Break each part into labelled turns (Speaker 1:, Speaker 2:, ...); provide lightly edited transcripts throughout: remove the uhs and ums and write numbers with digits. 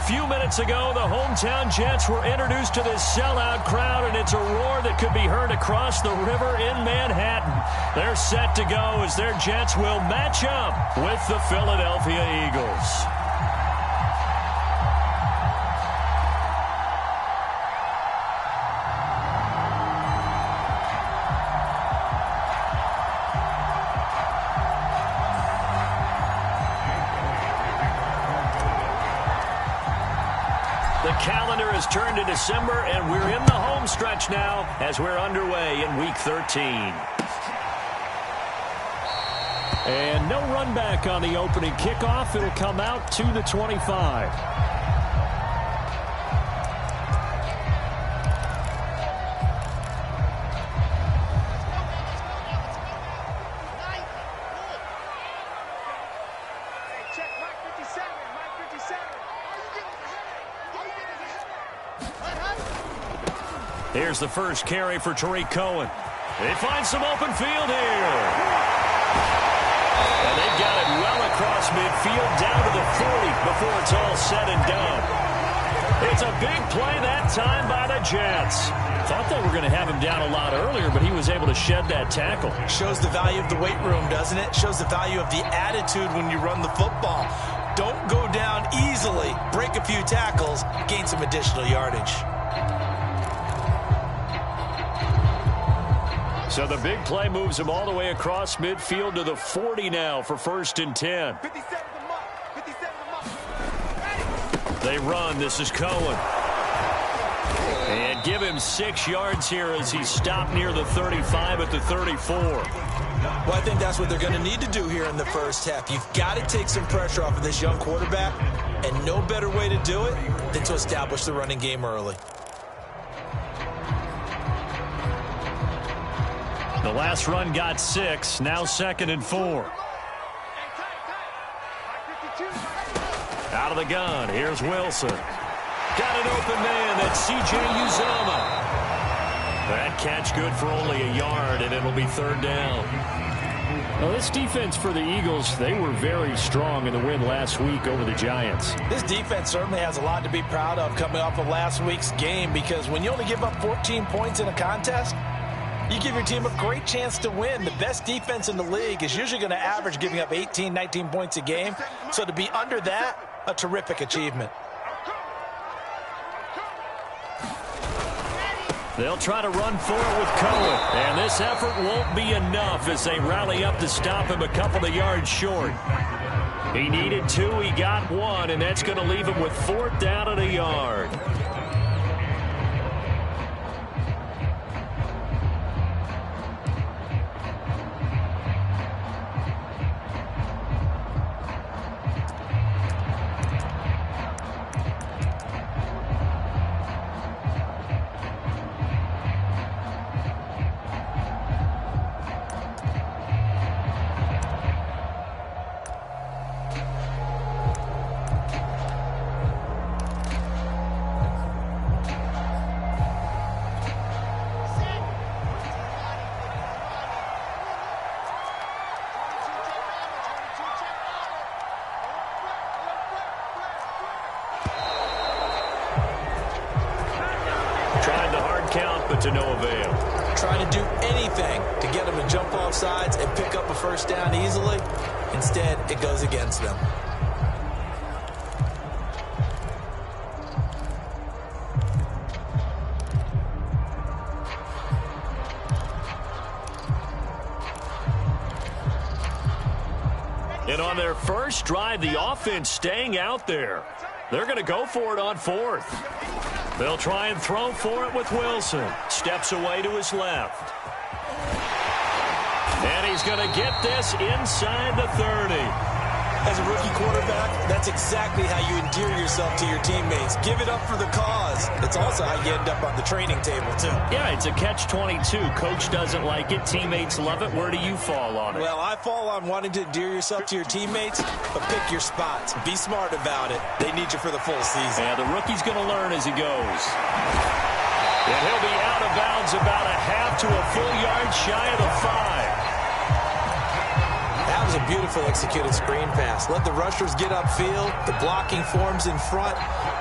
Speaker 1: few minutes ago, the hometown Jets were introduced to this sellout crowd, and it's a roar that could be heard across the river in Manhattan. They're set to go as their Jets will match up with the Philadelphia Eagles. The calendar has turned to December, and we're in the home stretch now as we're underway in Week 13. And no run back on the opening kickoff. It'll come out to the 25. Here's the first carry for Tariq Cohen. They find some open field here. And they've got it well across midfield down to the 40 before it's all said and done. It's a big play that time by the Jets. Thought they were going to have him down a lot earlier, but he was able to shed that tackle.
Speaker 2: Shows the value of the weight room, doesn't it? Shows the value of the attitude when you run the football. Don't go down easily. Break a few tackles. Gain some additional yardage.
Speaker 1: So the big play moves him all the way across midfield to the 40 now for 1st and 10. They run. This is Cohen. And give him 6 yards here as he's stopped near the 35 at the 34.
Speaker 2: Well, I think that's what they're going to need to do here in the first half. You've got to take some pressure off of this young quarterback, and no better way to do it than to establish the running game early.
Speaker 1: The last run got 6, now 2nd and 4. Out of the gun, here's Wilson. Got an open man, that's C.J. Uzomah. That catch good for only a yard, and it'll be 3rd down. Well, this defense for the Eagles, they were very strong in the win last week over the Giants.
Speaker 2: This defense certainly has a lot to be proud of coming off of last week's game, because when you only give up 14 points in a contest, you give your team a great chance to win. The best defense in the league is usually going to average giving up 18, 19 points a game. So to be under that, a terrific achievement.
Speaker 1: They'll try to run for it with Cohen. And this effort won't be enough as they rally up to stop him a couple of yards short. He needed 2, he got 1, and that's going to leave him with 4th down and a yard. To no avail.
Speaker 2: Trying to do anything to get them to jump off sides and pick up a 1st down easily. Instead, it goes against them.
Speaker 1: And on their first drive, the offense staying out there. They're going to go for it on 4th. They'll try and throw for it with Wilson. Steps away to his left. And he's going to get this inside the 30.
Speaker 2: As a rookie quarterback, that's exactly how you endear yourself to your teammates. Give it up for the cause. It's also how you end up on the training table, too.
Speaker 1: Yeah, it's a catch-22. Coach doesn't like it. Teammates love it. Where do you fall on it?
Speaker 2: Well, I fall on wanting to endear yourself to your teammates, but pick your spots. Be smart about it. They need you for the full season.
Speaker 1: Yeah, the rookie's going to learn as he goes. And he'll be out of bounds about a half to a full yard shy of the 5.
Speaker 2: That was a beautifully executed screen pass. Let the rushers get upfield. The blocking forms in front.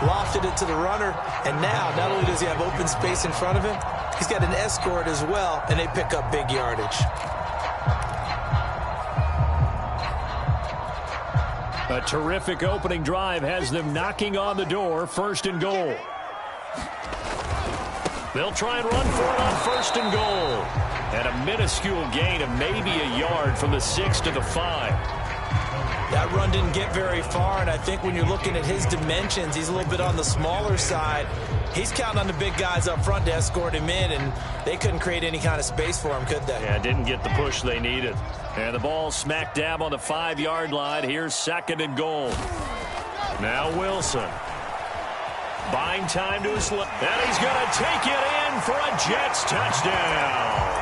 Speaker 2: Lofted it to the runner. And now, not only does he have open space in front of him, he's got an escort as well, and they pick up big yardage.
Speaker 1: A terrific opening drive has them knocking on the door, 1st and goal. They'll try and run for it on 1st and goal. And a minuscule gain of maybe a yard from the 6 to the 5.
Speaker 2: That run didn't get very far, and I think when you're looking at his dimensions, he's a little bit on the smaller side. He's counting on the big guys up front to escort him in, and they couldn't create any kind of space for him, could they?
Speaker 1: Yeah, didn't get the push they needed. And the ball smack dab on the 5-yard line. Here's 2nd and goal. Now Wilson. Buying time to his left. And he's going to take it in for a Jets touchdown.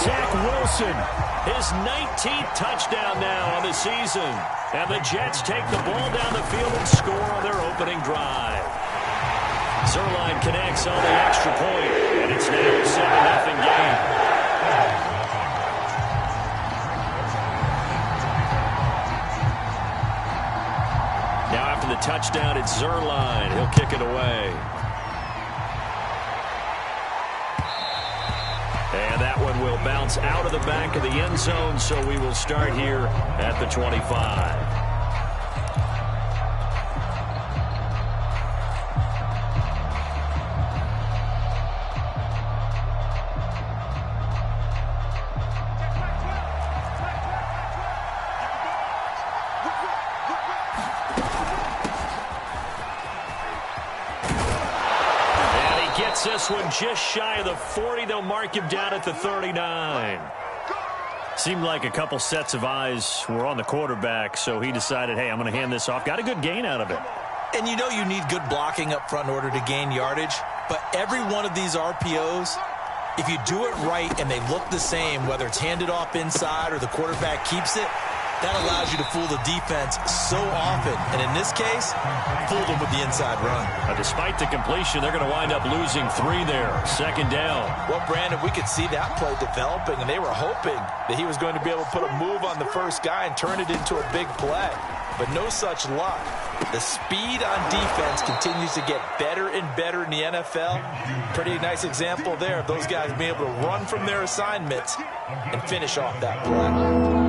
Speaker 1: Zach Wilson, his 19th touchdown now on the season. And the Jets take the ball down the field and score on their opening drive. Zuerlein connects on the extra point, and it's now a 7-0 game. Now after the touchdown, it's Zuerlein. He'll kick it away. And that one will bounce out of the back of the end zone, so we will start here at the 25. This one just shy of the 40. They'll mark him down at the 39. Seemed like a couple sets of eyes were on the quarterback, so he decided, hey, I'm going to hand this off. Got a good gain out of it.
Speaker 2: And you know you need good blocking up front in order to gain yardage, but every one of these RPOs, if you do it right and they look the same, whether it's handed off inside or the quarterback keeps it, that allows you to fool the defense so often. And in this case, fooled them with the inside run.
Speaker 1: Despite the completion, they're going to wind up losing 3 there. 2nd down.
Speaker 2: Well, Brandon, we could see that play developing, and they were hoping that he was going to be able to put a move on the first guy and turn it into a big play. But no such luck. The speed on defense continues to get better and better in the NFL. Pretty nice example there of those guys being able to run from their assignments and finish off that play.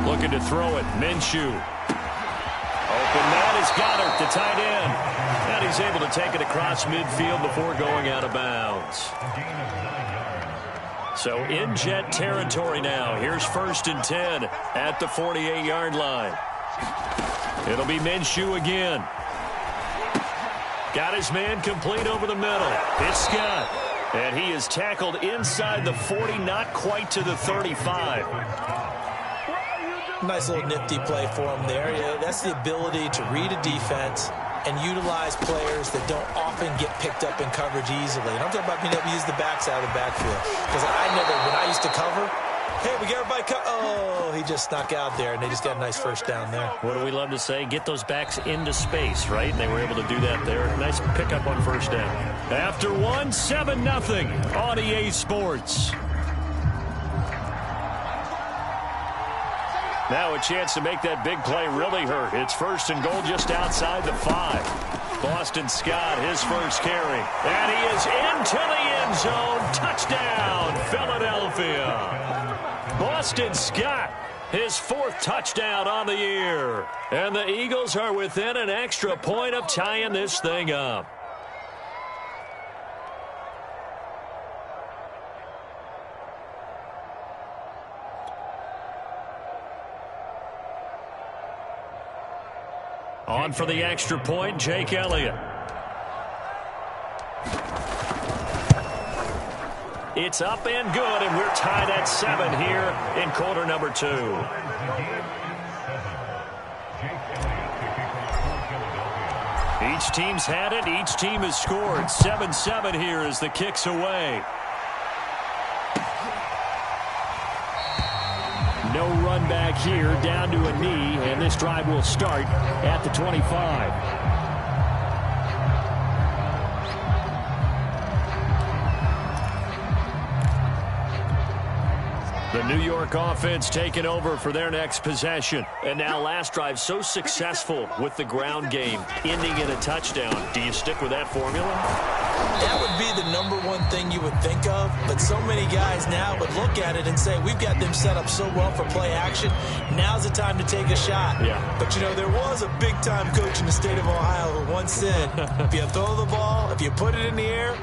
Speaker 1: Looking to throw it. Minshew. Open man is Goddard, the tight end. And he's able to take it across midfield before going out of bounds. So in Jet territory now. Here's 1st and 10 at the 48-yard line. It'll be Minshew again. Got his man complete over the middle. It's Scott. And he is tackled inside the 40, not quite to the 35.
Speaker 2: Nice little nifty play for him there. Yeah, that's the ability to read a defense and utilize players that don't often get picked up in coverage easily. And I'm talking about being able to use the backside of the backfield. Because when I used to cover, hey, we got everybody oh, he just snuck out there, and they just got a nice first down there.
Speaker 1: What do we love to say? Get those backs into space, right? And they were able to do that there. Nice pickup on 1st down. After 7-0 on EA Sports. Now a chance to make that big play really hurt. It's 1st and goal just outside the 5. Boston Scott, his first carry. And he is into the end zone. Touchdown, Philadelphia. Boston Scott, his 4th touchdown on the year. And the Eagles are within an extra point of tying this thing up. On for the extra point, Jake Elliott. It's up and good, and we're tied at 7 here in quarter number 2. Each team's had it. Each team has scored. 7-7 here as the kick's away. No run back here, down to a knee, and this drive will start at the 25. The New York offense taking over for their next possession. And now last drive so successful with the ground game, ending in a touchdown. Do you stick with that formula?
Speaker 2: That would be the number one thing you would think of, but so many guys now would look at it and say, we've got them set up so well for play action. Now's the time to take a shot.
Speaker 1: Yeah.
Speaker 2: But, you know, there was a big-time coach in the state of Ohio who once said, if you throw the ball, if you put it in the air,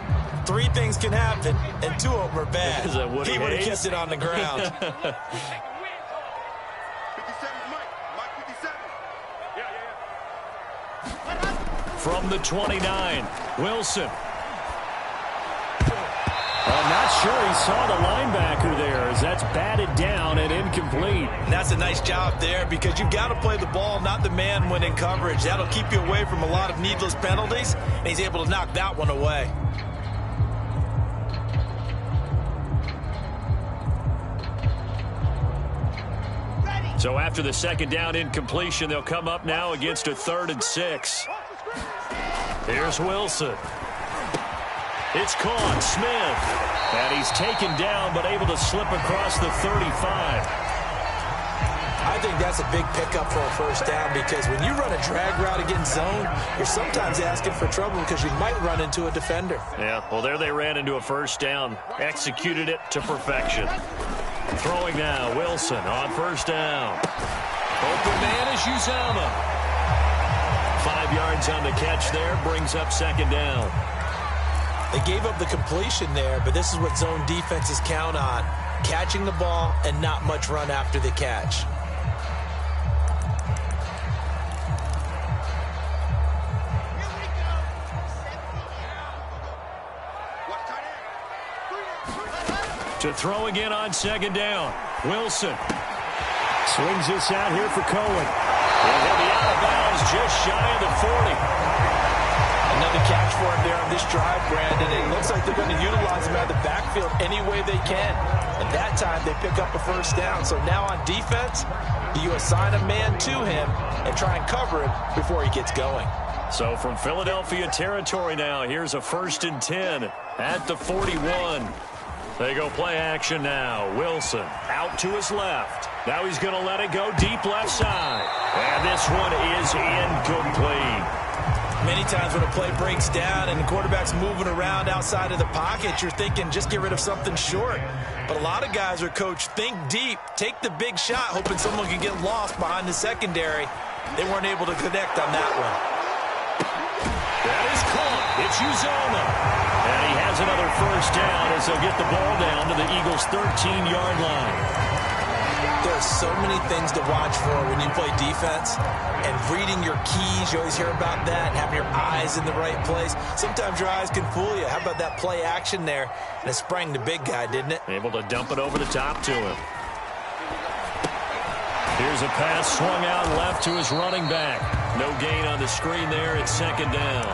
Speaker 2: 3 things can happen, and 2 of them are bad.
Speaker 1: Is that Woody
Speaker 2: He would have
Speaker 1: Hayes?
Speaker 2: kept it on the ground.
Speaker 1: From the 29, Wilson. I'm not sure he saw the linebacker there as that's batted down and incomplete.
Speaker 2: And that's a nice job there because you've got to play the ball, not the man when in coverage. That'll keep you away from a lot of needless penalties, and he's able to knock that one away.
Speaker 1: So after the second down incompletion, they'll come up now against a 3rd and 6. Here's Wilson. It's caught. Smith. And he's taken down but able to slip across the 35.
Speaker 2: I think that's a big pickup for a first down because when you run a drag route against zone, you're sometimes asking for trouble because you might run into a defender.
Speaker 1: Yeah, well, there they ran into a first down. Executed it to perfection. Throwing now, Wilson on first down. Open man is Uzomah. 5 yards on the catch there, brings up second down.
Speaker 2: They gave up the completion there, but this is what zone defenses count on. Catching the ball and not much run after the catch.
Speaker 1: To throw again on second down. Wilson swings this out here for Cohen. And he'll be out of bounds just shy of the 40.
Speaker 2: Another catch for him there on this drive, Brandon. It looks like they're going to utilize him out of the backfield any way they can. And that time they pick up a first down. So now on defense, you assign a man to him and try and cover him before he gets going.
Speaker 1: So from Philadelphia territory now, here's a 1st and 10 at the 41. They go play action now. Wilson out to his left. Now he's going to let it go deep left side. And this one is incomplete.
Speaker 2: Many times when a play breaks down and the quarterback's moving around outside of the pocket, you're thinking just get rid of something short. But a lot of guys are coached, think deep, take the big shot, hoping someone can get lost behind the secondary. They weren't able to connect on that one.
Speaker 1: That is caught. It's Uzomah. And he has another first down as they'll get the ball down to the Eagles' 13-yard line.
Speaker 2: There are so many things to watch for when you play defense. And reading your keys, you always hear about that, and having your eyes in the right place. Sometimes your eyes can fool you. How about that play action there? And it sprang the big guy, didn't it?
Speaker 1: Able to dump it over the top to him. Here's a pass swung out left to his running back. No gain on the screen there at second down.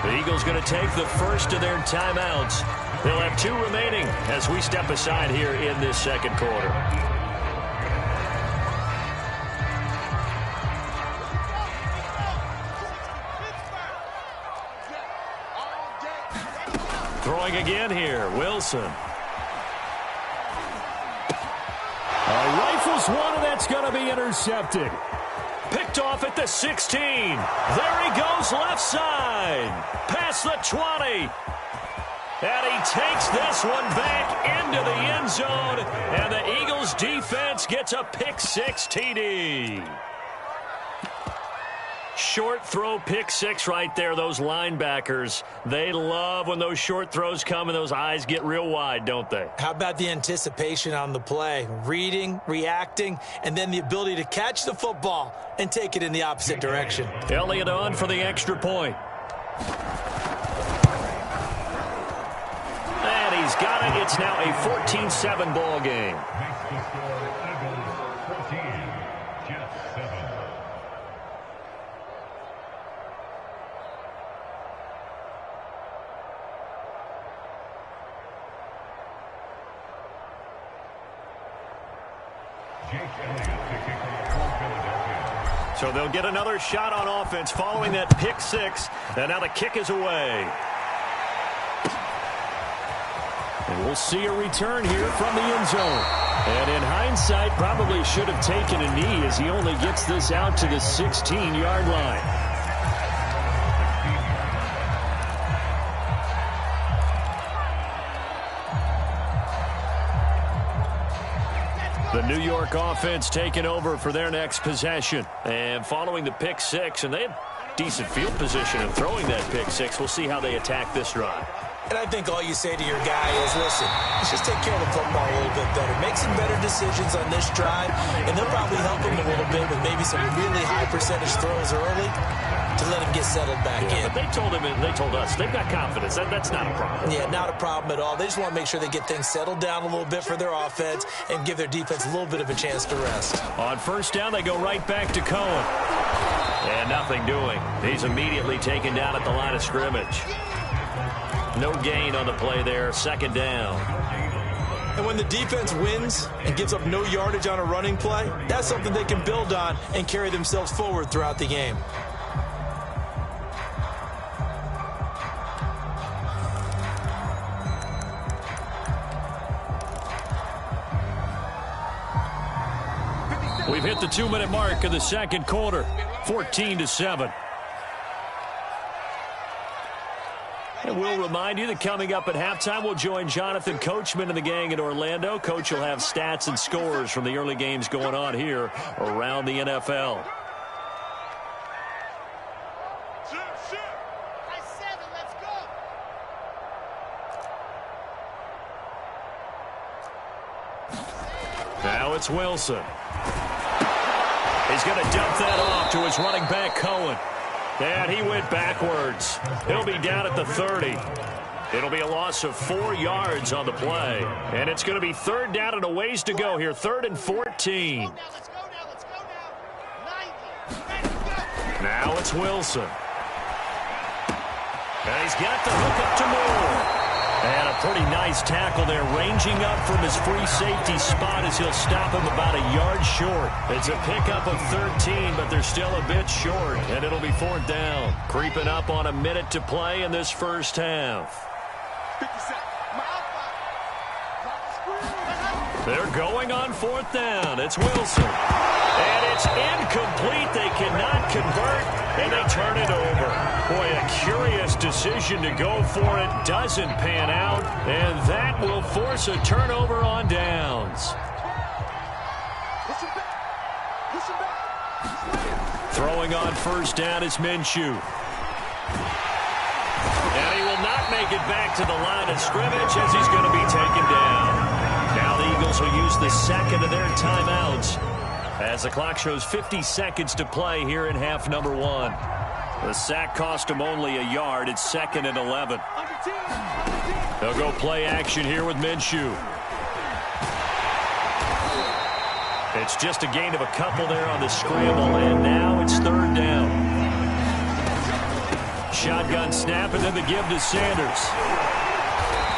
Speaker 1: The Eagles going to take the first of their timeouts. They'll have 2 remaining as we step aside here in this second quarter. Throwing again here, Wilson. Rifles one, and that's going to be intercepted. Picked off at the 16. There he goes left side. Past the 20. And he takes this one back into the end zone. And the Eagles defense gets a pick 6 TD. Short throw pick 6 right there. Those linebackers, they love when those short throws come and those eyes get real wide, don't they?
Speaker 2: How about the anticipation on the play? Reading, reacting, and then the ability to catch the football and take it in the opposite direction.
Speaker 1: Elliott on for the extra point. And he's got it. It's now a 14-7 ball game. So they'll get another shot on offense following that pick 6. And now the kick is away. And we'll see a return here from the end zone. And in hindsight, probably should have taken a knee as he only gets this out to the 16-yard line. The New York offense taking over for their next possession. And following the pick six, and they have decent field position in throwing that pick six. We'll see how they attack this drive.
Speaker 2: And I think all you say to your guy is, listen, let's just take care of the football a little bit better. Make some better decisions on this drive, and they'll probably help him a little bit with maybe some really high percentage throws early to let him get settled back in.
Speaker 1: But they told him, and they told us, they've got confidence. That's not a problem.
Speaker 2: Yeah, not a problem at all. They just want to make sure they get things settled down a little bit for their offense and give their defense a little bit of a chance to rest.
Speaker 1: On first down, they go right back to Cohen. And nothing doing. He's immediately taken down at the line of scrimmage. No gain on the play there. Second down.
Speaker 2: And when the defense wins and gives up no yardage on a running play, that's something they can build on and carry themselves forward throughout the game.
Speaker 1: We've hit the 2-minute mark of the second quarter. 14-7. And we'll remind you that coming up at halftime, we'll join Jonathan Coachman and the gang in Orlando. Coach will have stats and scores from the early games going on here around the NFL. Now it's Wilson. He's going to dump that off to his running back, Cohen. And he went backwards. He'll be down at the 30. It'll be a loss of 4 yards on the play. And it's going to be third down and a ways to go here. 3rd and 14. Now it's Wilson. And he's got the hook up to Moore. And a pretty nice tackle there, ranging up from his free safety spot as he'll stop him about a yard short. It's a pickup of 13, but they're still a bit short, and it'll be 4th down. Creeping up on a minute to play in this first half. They're going on 4th down. It's Wilson. And it's incomplete. They cannot convert, and they turn it over. Boy, a curious decision to go for it. Doesn't pan out, and that will force a turnover on downs. Throwing on first down is Minshew. And he will not make it back to the line of scrimmage as he's going to be taken down. Now the Eagles will use the second of their timeouts as the clock shows 50 seconds to play here in half number 1. The sack cost him only a yard. It's 2nd and 11. They'll go play action here with Minshew. It's just a gain of a couple there on the scramble, and now it's 3rd down. Shotgun snap, and then the give to Sanders.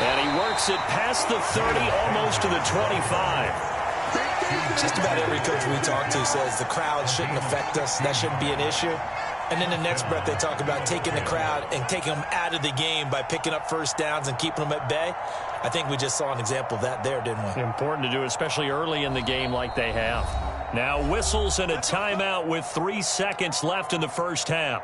Speaker 1: And he works it past the 30, almost to the 25.
Speaker 2: Just about every coach we talk to says the crowd shouldn't affect us. That shouldn't be an issue. And in the next breath, they talk about taking the crowd and taking them out of the game by picking up first downs and keeping them at bay. I think we just saw an example of that there, didn't we?
Speaker 1: Important to do, especially early in the game like they have. Now whistles and a timeout with 3 seconds left in the first half.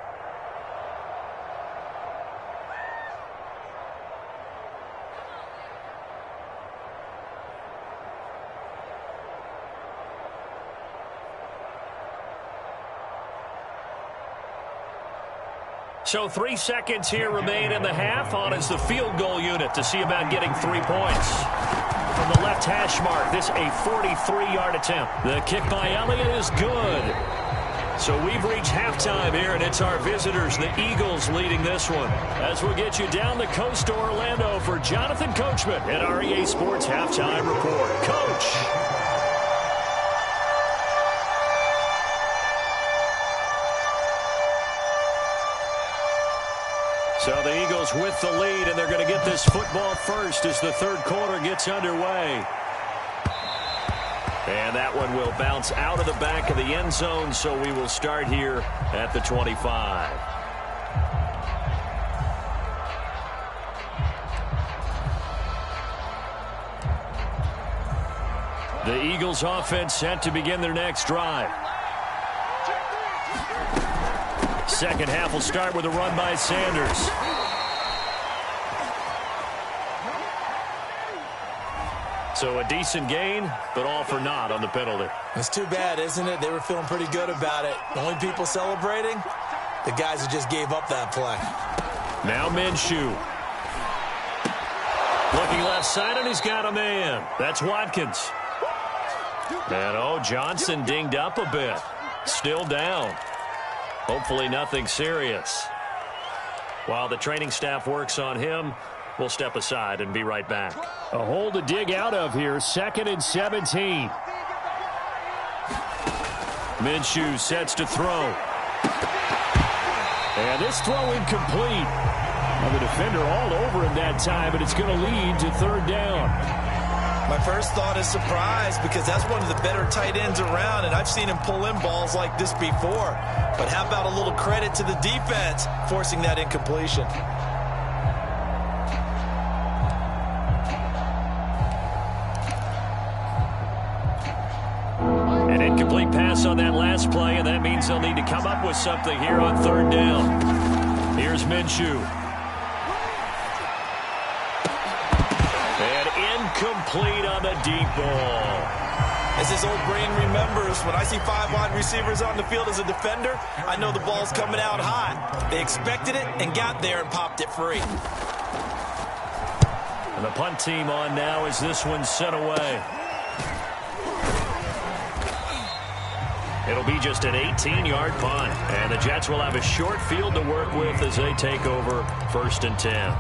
Speaker 1: So 3 seconds here remain in the half. On is the field goal unit to see about getting 3 points. From the left hash mark, this a 43-yard attempt. The kick by Elliott is good. So we've reached halftime here, and it's our visitors, the Eagles, leading this one. As we'll get you down the coast to Orlando for Jonathan Coachman at our EA Sports Halftime Report. Coach. So the Eagles with the lead, and they're going to get this football first as the third quarter gets underway. And that one will bounce out of the back of the end zone, so we will start here at the 25. The Eagles offense set to begin their next drive. Second half will start with a run by Sanders. So a decent gain, but all for naught on the penalty.
Speaker 2: It's too bad, isn't it? They were feeling pretty good about it. The only people celebrating, the guys who just gave up that play.
Speaker 1: Now Minshew. Looking left side, and he's got a man. That's Watkins. And, Johnson dinged up a bit. Still down. Hopefully nothing serious. While the training staff works on him, we'll step aside and be right back. A hole to dig out of here. 2nd and 17. Minshew sets to throw. And this throw incomplete. Well, the defender all over him that time, but it's going to lead to 3rd down.
Speaker 2: My first thought is surprise, because that's one of the better tight ends around, and I've seen him pull in balls like this before. But how about a little credit to the defense forcing that incompletion?
Speaker 1: An incomplete pass on that last play, and that means they'll need to come up with something here on 3rd down. Here's Minshew. And incomplete on the deep ball.
Speaker 2: As his old brain remembers, when I see 5 wide receivers on the field as a defender, I know the ball's coming out hot. They expected it and got there and popped it free.
Speaker 1: And the punt team on now as this one's sent away. It'll be just an 18-yard punt, and the Jets will have a short field to work with as they take over 1st and 10.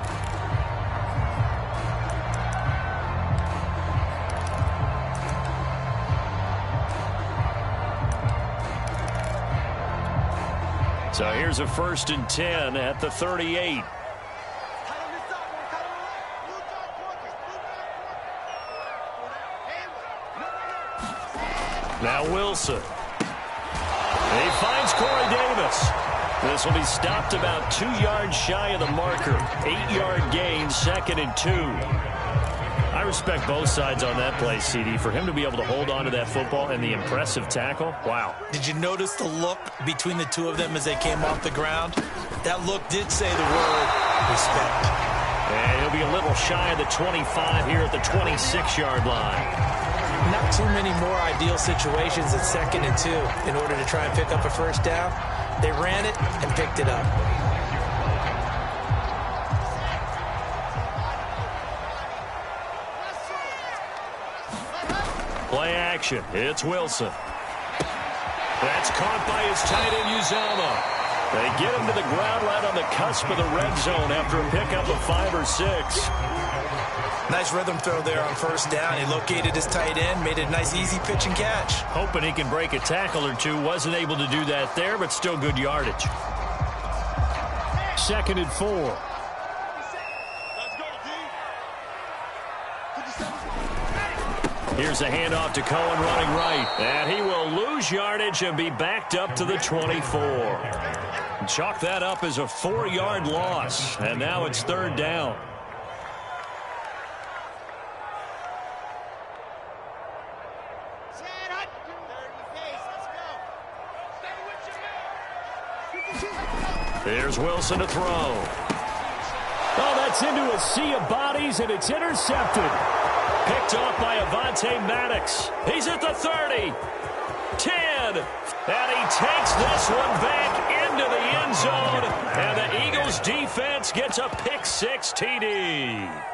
Speaker 1: So here's a 1st and 10 at the 38. Now Wilson. He finds Corey Davis. This will be stopped about 2 yards shy of the marker. 8-yard gain, 2nd and 2. I respect both sides on that play, CD. For him to be able to hold on to that football and the impressive tackle, wow.
Speaker 2: Did you notice the look between the two of them as they came off the ground? That look did say the word respect.
Speaker 1: And he'll be a little shy of the 25 here at the 26-yard line.
Speaker 2: Not too many more ideal situations at 2nd and 2 in order to try and pick up a 1st down. They ran it and picked it up.
Speaker 1: Play action. It's Wilson. That's caught by his tight end, Uzomah. They get him to the ground right on the cusp of the red zone after a pickup of 5 or 6.
Speaker 2: Nice rhythm throw there on 1st down. He located his tight end, made a nice easy pitch and catch.
Speaker 1: Hoping he can break a tackle or two. Wasn't able to do that there, but still good yardage. 2nd and 4. Here's a handoff to Cohen running right. And he will lose yardage and be backed up to the 24. Chalk that up as a 4-yard loss. And now it's 3rd down. There's Wilson to throw. Oh, that's into a sea of bodies, and it's intercepted. Picked off by Avonte Maddox. He's at the 30. 10. And he takes this one back into the end zone. And the Eagles defense gets a pick-6 TD.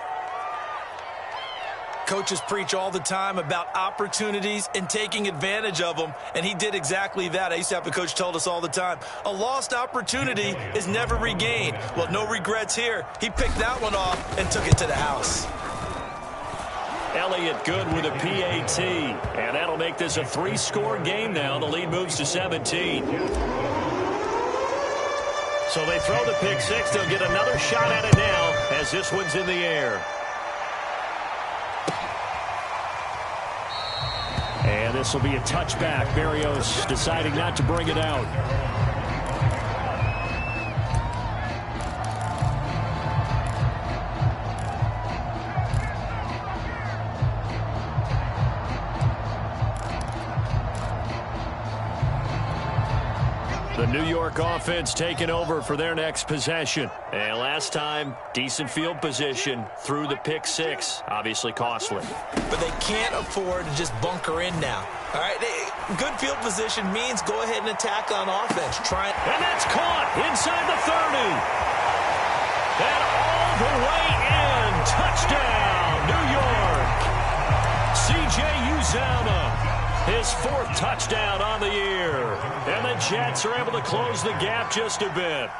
Speaker 2: Coaches preach all the time about opportunities and taking advantage of them, and he did exactly that. I used to have a coach told us all the time, a lost opportunity is never regained. Well, no regrets here. He picked that one off and took it to the house.
Speaker 1: Elliott good with a PAT, and that'll make this a 3-score game now. The lead moves to 17. So they throw the pick-6. They'll get another shot at it now as this one's in the air. And this will be a touchback. Berrios deciding not to bring it out. The New York offense taking over for their next possession. And last time, decent field position through the pick six. Obviously costly.
Speaker 2: But they can't afford to just bunker in now. All right, good field position means go ahead and attack on offense.
Speaker 1: And that's caught inside the 30. And all the way in. Touchdown, New York. C.J. Uzomah. His fourth touchdown on the year. And the Jets are able to close the gap just a bit.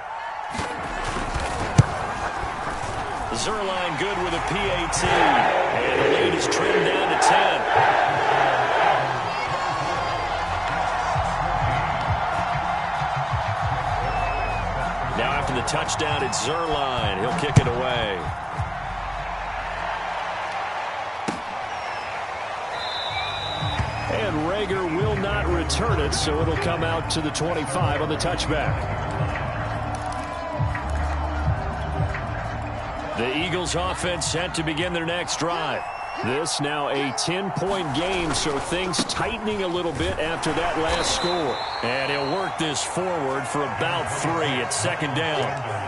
Speaker 1: Zuerlein good with a PAT. And the lead is trimmed down to 10. Now after the touchdown, it's Zuerlein. He'll kick it away. And Reagor will not return it, so it'll come out to the 25 on the touchback. The Eagles offense set to begin their next drive. This now a 10-point game, so things tightening a little bit after that last score. And he'll work this forward for about 3 at second down.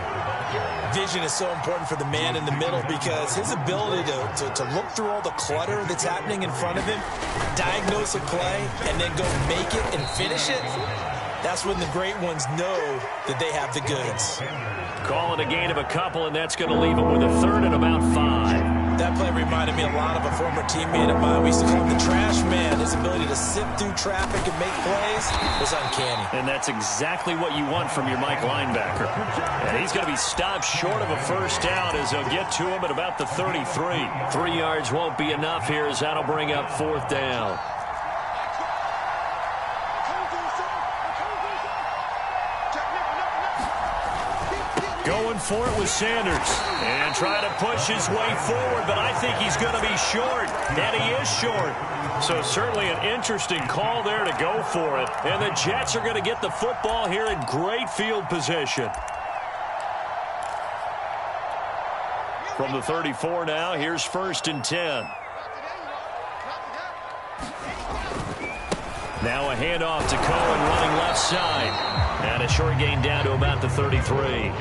Speaker 2: Vision is so important for the man in the middle because his ability to look through all the clutter that's happening in front of him, diagnose a play, and then go make it and finish it, that's when the great ones know that they have the goods.
Speaker 1: Call it a gain of a couple, and that's going to leave him with a third and about 5.
Speaker 2: That play reminded me a lot of a former teammate of mine. We used to call him the trash man. His ability to sift through traffic and make plays was uncanny.
Speaker 1: And that's exactly what you want from your Mike linebacker. And he's going to be stopped short of a first down as they'll get to him at about the 33. 3 yards won't be enough here as that'll bring up fourth down. Going for it with Sanders. And trying to push his way forward, but I think he's going to be short. And he is short. So certainly an interesting call there to go for it. And the Jets are going to get the football here in great field position. From the 34 now, here's 1st and 10. Now a handoff to Cohen running left side. And a short gain down to about the 33.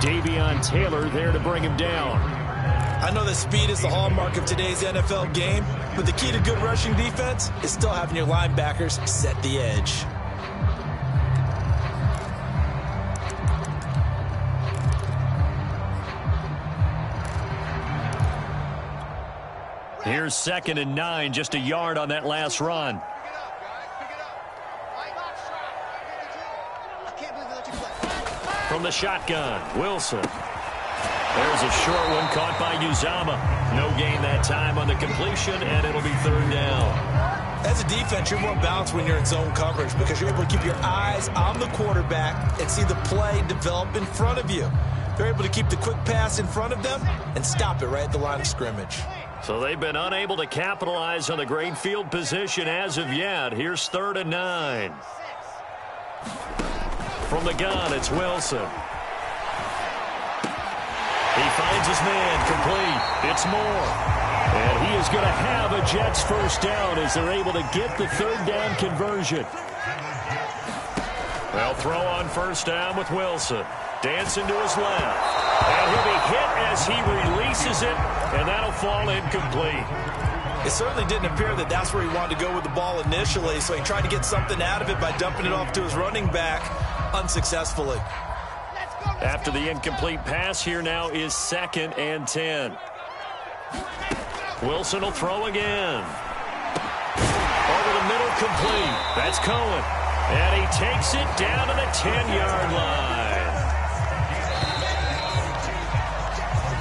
Speaker 1: Davion Taylor there to bring him down.
Speaker 2: I know that speed is the hallmark of today's NFL game, but the key to good rushing defense is still having your linebackers set the edge.
Speaker 1: Here's 2nd and 9, just a yard on that last run. From the shotgun, Wilson. There's a short one caught by Uzomah. No gain that time on the completion, and it'll be 3rd down.
Speaker 2: As a defense, you're more balanced when you're in zone coverage because you're able to keep your eyes on the quarterback and see the play develop in front of you. They're able to keep the quick pass in front of them and stop it right at the line of scrimmage.
Speaker 1: So they've been unable to capitalize on the great field position as of yet. Here's 3rd and 9. From the gun, it's Wilson. He finds his man, complete. It's Moore. And he is going to have a Jets first down as they're able to get the 3rd down conversion. They'll throw on first down with Wilson. Dancing to his left. And he'll be hit as he releases it, and that'll fall incomplete.
Speaker 2: It certainly didn't appear that that's where he wanted to go with the ball initially, so he tried to get something out of it by dumping it off to his running back unsuccessfully.
Speaker 1: After the incomplete pass, here now is 2nd and 10. Wilson will throw again. Over the middle, complete. That's Cohen. And he takes it down to the 10-yard line.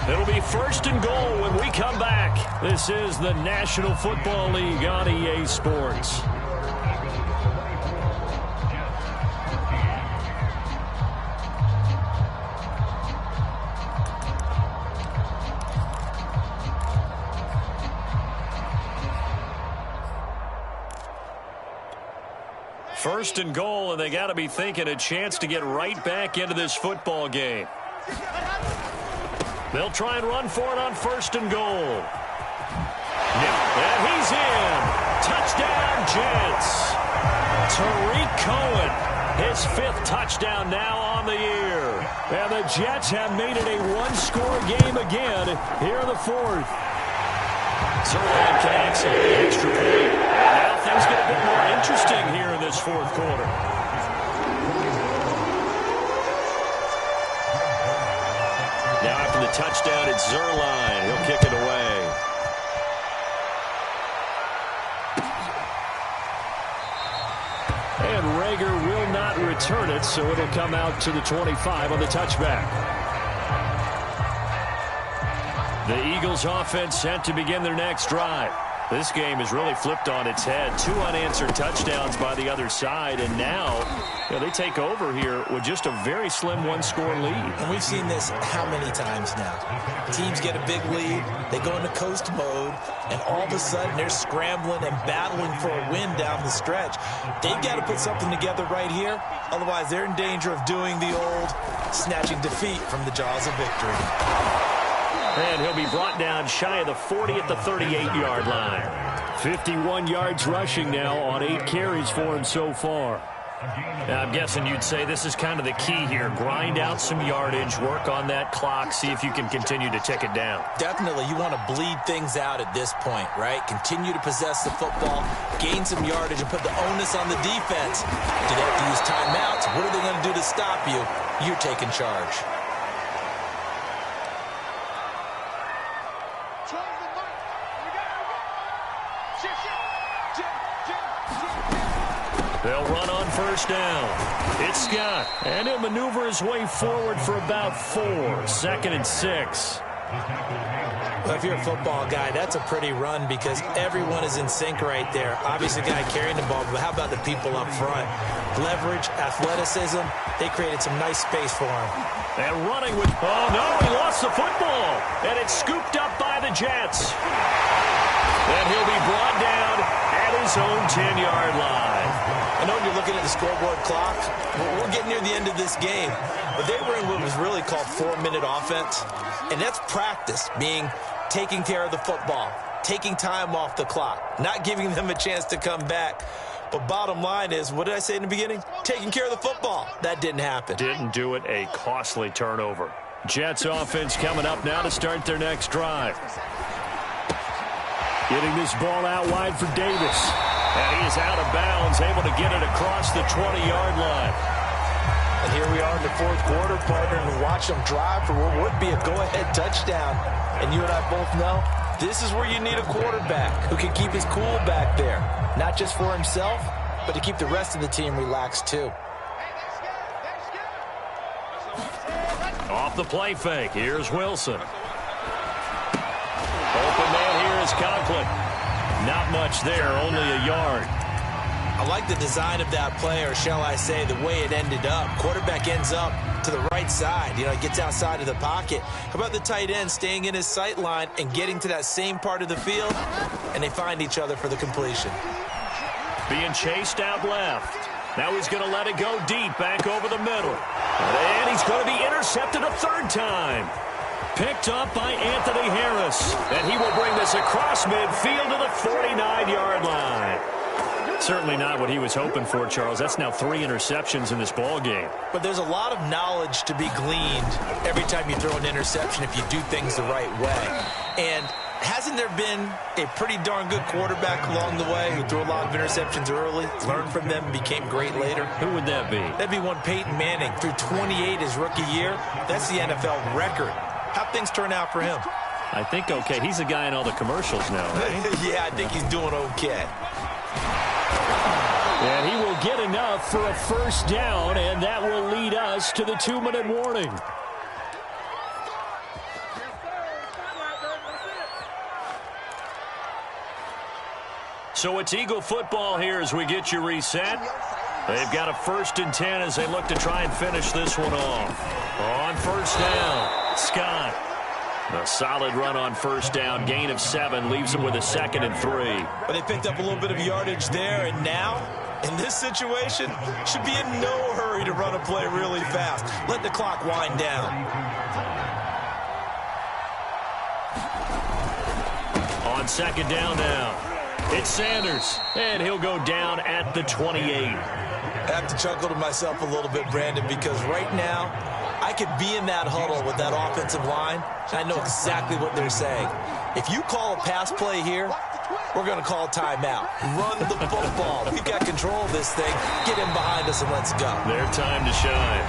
Speaker 1: It'll be 1st and goal when we come back. This is the National Football League on EA Sports. First and goal, and they got to be thinking a chance to get right back into this football game. They'll try and run for it on 1st and goal. And he's in. Touchdown, Jets. Tariq Cohen His 5th touchdown now on the year. And the Jets have made it a one-score game again here in the 4th. Zerline connects an extra point. And now things get a bit more interesting here in this 4th quarter. Now after the touchdown, it's Zerline. He'll kick it away. And Reagor will not return it, so it'll come out to the 25 on the touchback. The Eagles offense set to begin their next drive. This game has really flipped on its head. 2 unanswered touchdowns by the other side, and now they take over here with just a very slim one-score lead.
Speaker 2: And we've seen this how many times now? Teams get a big lead, they go into coast mode, and all of a sudden they're scrambling and battling for a win down the stretch. They've got to put something together right here, otherwise they're in danger of doing the old snatching defeat from the jaws of victory.
Speaker 1: And he'll be brought down shy of the 40 at the 38-yard line. 51 yards rushing now on 8 carries for him so far. Now, I'm guessing you'd say this is kind of the key here. Grind out some yardage, work on that clock, see if you can continue to tick it down.
Speaker 2: Definitely, you want to bleed things out at this point, right? Continue to possess the football, gain some yardage, and put the onus on the defense. Do they have to use timeouts? What are they going to do to stop you? You're taking charge.
Speaker 1: They'll run on first down. It's Scott, and he'll maneuver his way forward for about 4. 2nd and 6.
Speaker 2: Well, if you're a football guy, that's a pretty run because everyone is in sync right there. Obviously, the guy carrying the ball, but how about the people up front? Leverage, athleticism, they created some nice space for him.
Speaker 1: And running with, oh no, he lost the football. And it's scooped up by the Jets. And he'll be brought down at his own 10-yard line.
Speaker 2: I know when you're looking at the scoreboard clock, we're getting near the end of this game, but they were in what was really called 4-minute offense, and that's practice, meaning taking care of the football, taking time off the clock, not giving them a chance to come back. But bottom line is, what did I say in the beginning? Taking care of the football. That didn't happen.
Speaker 1: Didn't do it, a costly turnover. Jets offense coming up now to start their next drive. Getting this ball out wide for Davis. And he is out of bounds, able to get it across the 20-yard line.
Speaker 2: And here we are in the 4th quarter, partner, and watch them drive for what would be a go-ahead touchdown. And you and I both know this is where you need a quarterback who can keep his cool back there. Not just for himself, but to keep the rest of the team relaxed too.
Speaker 1: Off the play fake, here's Wilson. Open man here is Conklin. Not much there, only a yard.
Speaker 2: I like the design of that play, or shall I say the way it ended up. Quarterback ends up to the right side. He gets outside of the pocket. How about the tight end staying in his sight line and getting to that same part of the field? And they find each other for the completion.
Speaker 1: Being chased out left. Now he's going to let it go deep, back over the middle. And he's going to be intercepted a 3rd time. Picked up by Anthony Harris. And he will bring this across midfield to the 49-yard line. Certainly not what he was hoping for, Charles. That's now 3 interceptions in this ball game.
Speaker 2: But there's a lot of knowledge to be gleaned every time you throw an interception if you do things the right way. And hasn't there been a pretty darn good quarterback along the way who threw a lot of interceptions early, learned from them, and became great later?
Speaker 1: Who would that be?
Speaker 2: That'd be one Peyton Manning. Threw 28 his rookie year. That's the NFL record. How'd things turn out for him?
Speaker 1: I think okay. He's a guy in all the commercials now, right?
Speaker 2: Yeah, I think he's doing okay.
Speaker 1: And he will get enough for a 1st down, and that will lead us to the 2-minute warning. So it's Eagle football here as we get you reset. They've got a 1st and 10 as they look to try and finish this one off. On 1st down, Scott. A solid run on 1st down, gain of 7, leaves them with a 2nd and 3.
Speaker 2: But they picked up a little bit of yardage there, and now, in this situation, should be in no hurry to run a play really fast. Let the clock wind down.
Speaker 1: On 2nd down now, it's Sanders, and he'll go down at the 28.
Speaker 2: I have to chuckle to myself a little bit, Brandon, because right now I could be in that huddle with that offensive line, and I know exactly what they're saying. If you call a pass play here, we're going to call timeout. Run the football. We've got control of this thing. Get in behind us and let's go.
Speaker 1: Their time to shine.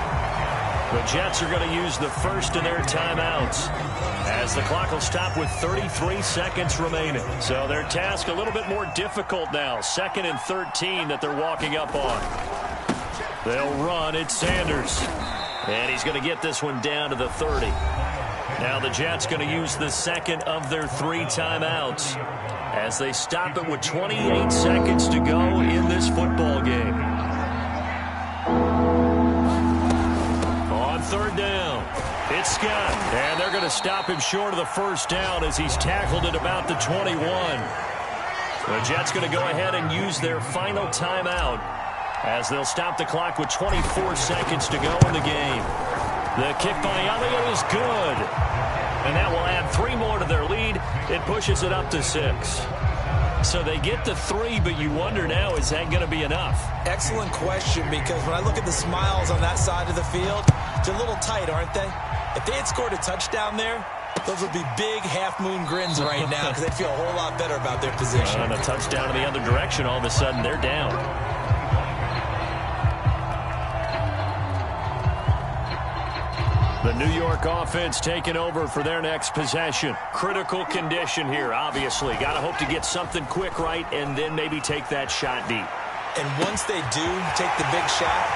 Speaker 1: The Jets are going to use the first of their timeouts as the clock will stop with 33 seconds remaining. So their task a little bit more difficult now. 2nd and 13 that they're walking up on. They'll run. It's Sanders. And he's going to get this one down to the 30. Now the Jets going to use the second of their 3 timeouts as they stop it with 28 seconds to go in this football game. On 3rd down, it's Scott. And they're going to stop him short of the first down as he's tackled at about the 21. The Jets going to go ahead and use their final timeout as they'll stop the clock with 24 seconds to go in the game. The kick by Elliott is good. And that will add 3 more to their lead. It pushes it up to 6. So they get to 3, but you wonder now, is that going to be enough?
Speaker 2: Excellent question, because when I look at the smiles on that side of the field, they're a little tight, aren't they? If they had scored a touchdown there, those would be big half-moon grins right now because they'd feel a whole lot better about their position.
Speaker 1: On a touchdown in the other direction, all of a sudden they're down. The New York offense taking over for their next possession. Critical condition here, obviously. Got to hope to get something quick right and then maybe take that shot deep.
Speaker 2: And once they do take the big shot,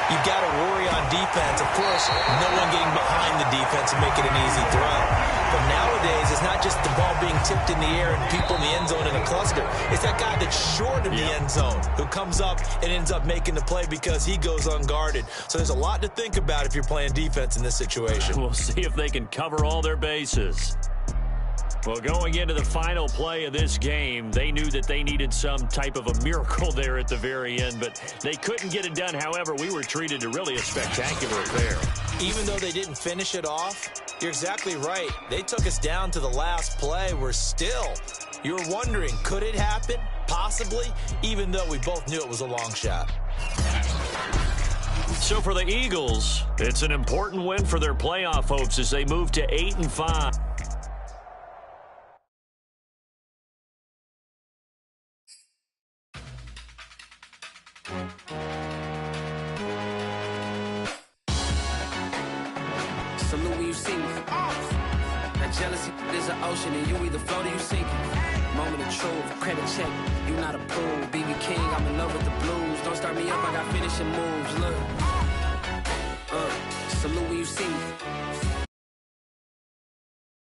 Speaker 2: you've got to worry on defense. Of course, no one getting behind the defense and making an easy throw. But nowadays, it's not just the ball being tipped in the air and people in the end zone in a cluster. It's that guy that's short of the end zone who comes up and ends up making the play because he goes unguarded. So there's a lot to think about if you're playing defense in this situation.
Speaker 1: We'll see if they can cover all their bases. Well, going into the final play of this game, they knew that they needed some type of a miracle there at the very end, but they couldn't get it done. However, we were treated to really a spectacular affair.
Speaker 2: Even though they didn't finish it off, you're exactly right. They took us down to the last play. You're wondering, could it happen? Possibly, even though we both knew it was a long shot.
Speaker 1: So for the Eagles, it's an important win for their playoff hopes as they move to 8-5.
Speaker 3: Salute when you see me. That jealousy is an ocean, and you either float or you sink it. Moment of truth, credit check, you not approved. BB King, I'm in love with the blues. Don't start me up, I got finishing moves. Look, salute when you see me.